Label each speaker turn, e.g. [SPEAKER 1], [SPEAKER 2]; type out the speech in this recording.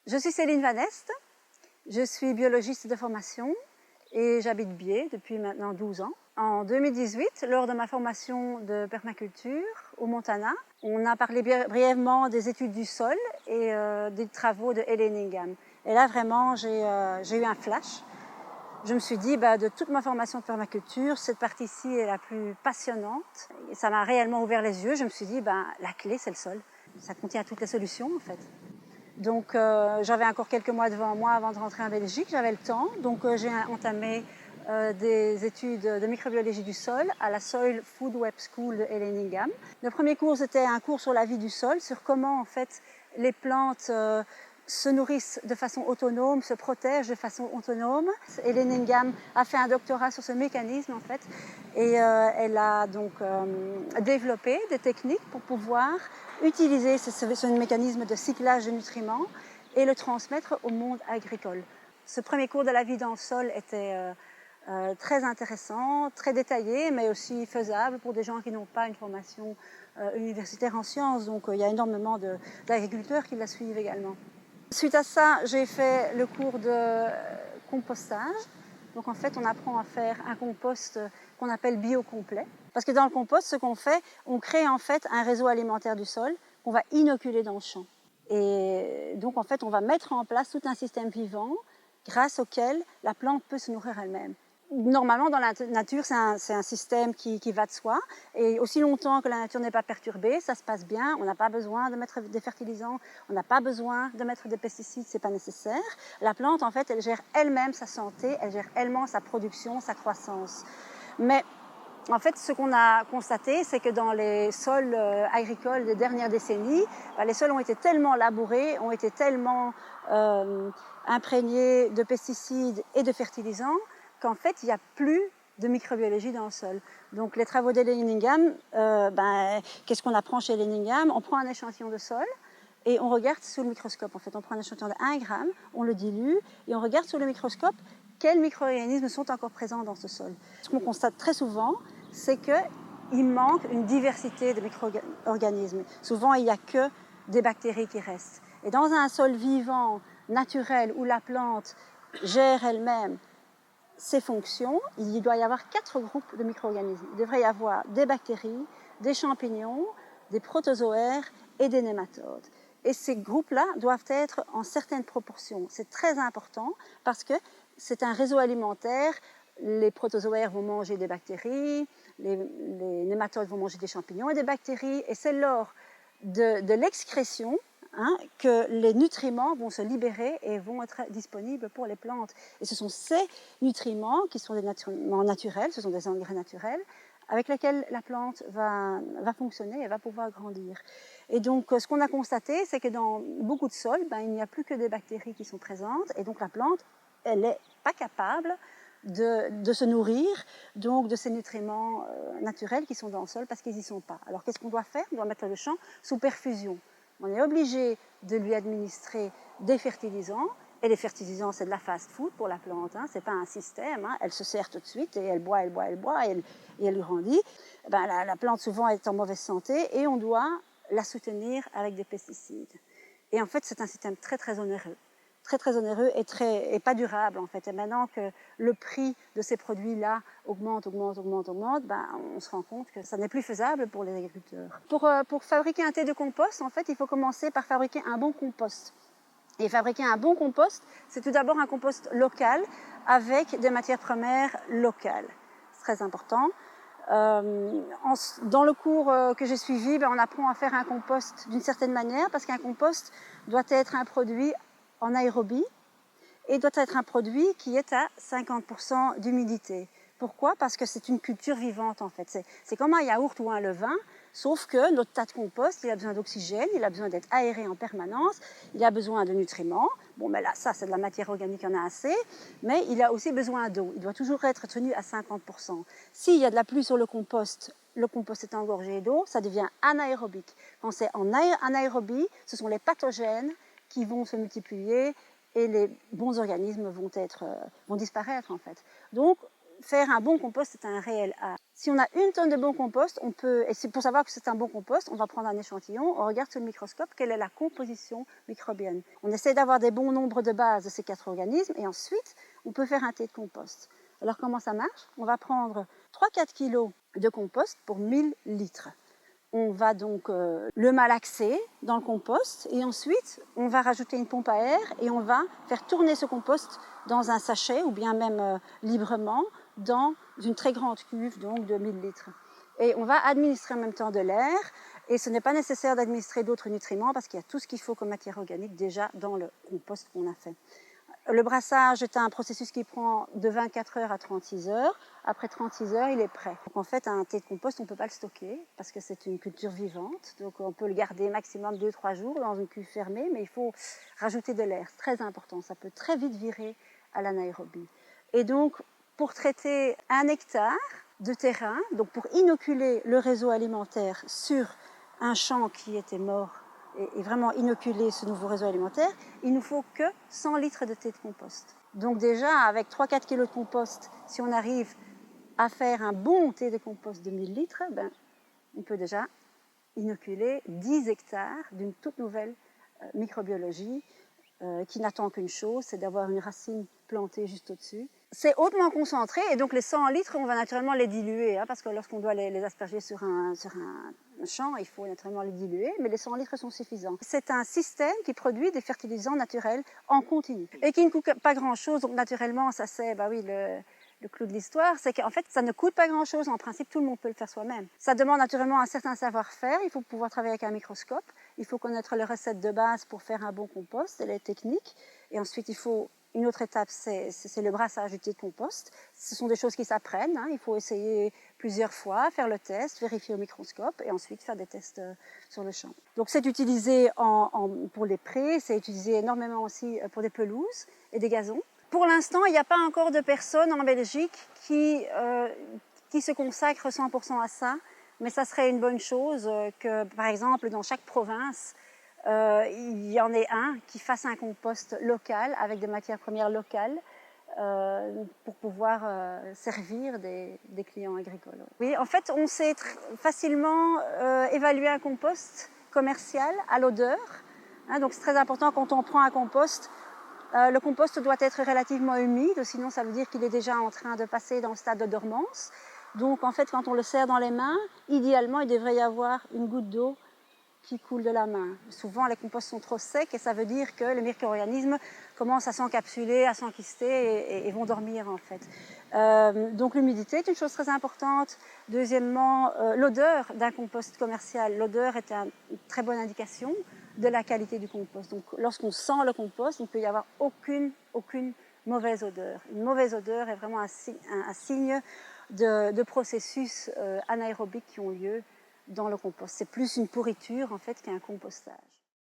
[SPEAKER 1] Je suis Céline Van Est, je suis biologiste de formation et j'habite Bié depuis maintenant 12 ans. En 2018, lors de ma formation de permaculture au Montana, on a parlé brièvement des études du sol et des travaux de Helen Ingham. Et là vraiment j'ai eu un flash. Je me suis dit, de toute ma formation de permaculture, cette partie-ci est la plus passionnante. Et ça m'a réellement ouvert les yeux. Je me suis dit, la clé, c'est le sol. Ça contient toutes les solutions, en fait. Donc, j'avais encore quelques mois devant moi avant de rentrer en Belgique. J'avais le temps. Donc, j'ai entamé des études de microbiologie du sol à la Soil Food Web School de Helen Ingham. Le premier cours, c'était un cours sur la vie du sol, sur comment, en fait, les plantes se nourrissent de façon autonome, se protègent de façon autonome. Helen Ingham a fait un doctorat sur ce mécanisme en fait et elle a donc développé des techniques pour pouvoir utiliser ce mécanisme de cyclage de nutriments et le transmettre au monde agricole. Ce premier cours de la vie dans le sol était très intéressant, très détaillé, mais aussi faisable pour des gens qui n'ont pas une formation universitaire en sciences. Donc il y a énormément d'agriculteurs qui la suivent également. Suite à ça, j'ai fait le cours de compostage. Donc en fait, on apprend à faire un compost qu'on appelle biocomplet. Parce que dans le compost, ce qu'on fait, on crée en fait un réseau alimentaire du sol qu'on va inoculer dans le champ. Et donc en fait, on va mettre en place tout un système vivant grâce auquel la plante peut se nourrir elle-même. Normalement, dans la nature, c'est un système qui va de soi. Et aussi longtemps que la nature n'est pas perturbée, ça se passe bien. On n'a pas besoin de mettre des fertilisants, on n'a pas besoin de mettre des pesticides, c'est pas nécessaire. La plante, en fait, elle gère elle-même sa santé, elle gère elle-même sa production, sa croissance. Mais en fait, ce qu'on a constaté, c'est que dans les sols agricoles des dernières décennies, les sols ont été tellement labourés, ont été tellement imprégnés de pesticides et de fertilisants, qu'en fait, il n'y a plus de microbiologie dans le sol. Donc les travaux d'Helen Ingham, qu'est-ce qu'on apprend chez Helen Ingham? On prend un échantillon de sol et on regarde sous le microscope. En fait, on prend un échantillon de 1 gramme, on le dilue et on regarde sous le microscope quels micro-organismes sont encore présents dans ce sol. Ce qu'on constate très souvent, c'est qu'il manque une diversité de micro-organismes. Souvent, il n'y a que des bactéries qui restent. Et dans un sol vivant, naturel, où la plante gère elle-même ses fonctions, il doit y avoir 4 groupes de micro-organismes. Il devrait y avoir des bactéries, des champignons, des protozoaires et des nématodes. Et ces groupes-là doivent être en certaines proportions. C'est très important parce que c'est un réseau alimentaire. Les protozoaires vont manger des bactéries, les nématodes vont manger des champignons et des bactéries. Et c'est lors de l'excrétion que les nutriments vont se libérer et vont être disponibles pour les plantes. Et ce sont ces nutriments qui sont des nutriments naturels, ce sont des engrais naturels, avec lesquels la plante va fonctionner et va pouvoir grandir. Et donc, ce qu'on a constaté, c'est que dans beaucoup de sols, il n'y a plus que des bactéries qui sont présentes, et donc la plante, elle n'est pas capable de se nourrir donc de ces nutriments naturels qui sont dans le sol parce qu'ils n'y sont pas. Alors, qu'est-ce qu'on doit faire? On doit mettre le champ sous perfusion. On est obligé de lui administrer des fertilisants. Et les fertilisants, c'est de la fast-food pour la plante. Ce n'est pas un système. Elle se sert tout de suite et elle boit, elle boit, elle boit et elle grandit. La plante, souvent, est en mauvaise santé et on doit la soutenir avec des pesticides. Et en fait, c'est un système très, très onéreux. Très, très onéreux et pas durable, en fait. Et maintenant que le prix de ces produits-là augmente, on se rend compte que ça n'est plus faisable pour les agriculteurs. Pour fabriquer un thé de compost, en fait, il faut commencer par fabriquer un bon compost. Et fabriquer un bon compost, c'est tout d'abord un compost local avec des matières premières locales. C'est très important. Dans le cours que j'ai suivi, on apprend à faire un compost d'une certaine manière parce qu'un compost doit être un produit en aérobie et doit être un produit qui est à 50% d'humidité. Pourquoi? Parce que c'est une culture vivante en fait. C'est comme un yaourt ou un levain, sauf que notre tas de compost, il a besoin d'oxygène, il a besoin d'être aéré en permanence, il a besoin de nutriments. Bon, mais là, ça, c'est de la matière organique, il y en a assez, mais il a aussi besoin d'eau. Il doit toujours être tenu à 50%. S'il y a de la pluie sur le compost est engorgé d'eau, ça devient anaérobique. Quand c'est en anaérobie, ce sont les pathogènes qui vont se multiplier et les bons organismes vont disparaître en fait. Donc, faire un bon compost, c'est un réel art. Si on a 1 tonne de bon compost, on peut, et c'est pour savoir que c'est un bon compost, on va prendre un échantillon, on regarde sous le microscope quelle est la composition microbienne. On essaie d'avoir des bons nombres de bases de ces 4 organismes et ensuite on peut faire un thé de compost. Alors comment ça marche? On va prendre 3-4 kg de compost pour 1000 litres. On va donc le malaxer dans le compost et ensuite on va rajouter une pompe à air et on va faire tourner ce compost dans un sachet ou bien même librement dans une très grande cuve donc de 1000 litres. Et on va administrer en même temps de l'air et ce n'est pas nécessaire d'administrer d'autres nutriments parce qu'il y a tout ce qu'il faut comme matière organique déjà dans le compost qu'on a fait. Le brassage est un processus qui prend de 24 heures à 36 heures. Après 36 heures, il est prêt. Donc en fait, un thé de compost, on ne peut pas le stocker parce que c'est une culture vivante. Donc on peut le garder maximum 2-3 jours dans une cuve fermée, mais il faut rajouter de l'air. C'est très important. Ça peut très vite virer à l'anaérobie. Et donc, pour traiter 1 hectare de terrain, donc pour inoculer le réseau alimentaire sur un champ qui était mort et vraiment inoculer ce nouveau réseau alimentaire, il nous faut que 100 litres de thé de compost. Donc déjà, avec 3-4 kg de compost, si on arrive à faire un bon thé de compost de 1000 litres, ben, on peut déjà inoculer 10 hectares d'une toute nouvelle microbiologie qui n'attend qu'une chose, c'est d'avoir une racine plantée juste au-dessus. C'est hautement concentré et donc les 100 litres, on va naturellement les diluer, parce que lorsqu'on doit les asperger sur un champ, il faut naturellement les diluer, mais les 100 litres sont suffisants. C'est un système qui produit des fertilisants naturels en continu et qui ne coûte pas grand-chose, donc naturellement, ça c'est, le clou de l'histoire, c'est qu'en fait, ça ne coûte pas grand-chose. En principe, tout le monde peut le faire soi-même. Ça demande naturellement un certain savoir-faire. Il faut pouvoir travailler avec un microscope. Il faut connaître les recettes de base pour faire un bon compost et les techniques. Et ensuite, il faut une autre étape, c'est le brassage du thé de compost. Ce sont des choses qui s'apprennent. Il faut essayer plusieurs fois, faire le test, vérifier au microscope et ensuite faire des tests sur le champ. Donc, c'est utilisé pour les prés. C'est utilisé énormément aussi pour des pelouses et des gazons. Pour l'instant, il n'y a pas encore de personnes en Belgique qui se consacrent 100% à ça, mais ça serait une bonne chose que, par exemple, dans chaque province, il y en ait un qui fasse un compost local avec des matières premières locales pour pouvoir servir des clients agricoles. Oui, en fait, on sait facilement évaluer un compost commercial à l'odeur. Donc c'est très important quand on prend un compost. Le compost doit être relativement humide, sinon ça veut dire qu'il est déjà en train de passer dans le stade de dormance. Donc en fait, quand on le serre dans les mains, idéalement, il devrait y avoir une goutte d'eau qui coule de la main. Souvent, les composts sont trop secs et ça veut dire que les micro-organismes commencent à s'encapsuler, à s'enquister et vont dormir en fait. Donc l'humidité est une chose très importante. Deuxièmement, l'odeur d'un compost commercial. L'odeur est une très bonne indication de la qualité du compost. Donc lorsqu'on sent le compost, il ne peut y avoir aucune mauvaise odeur. Une mauvaise odeur est vraiment un signe de processus anaérobiques qui ont lieu dans le compost. C'est plus une pourriture en fait qu'un compostage.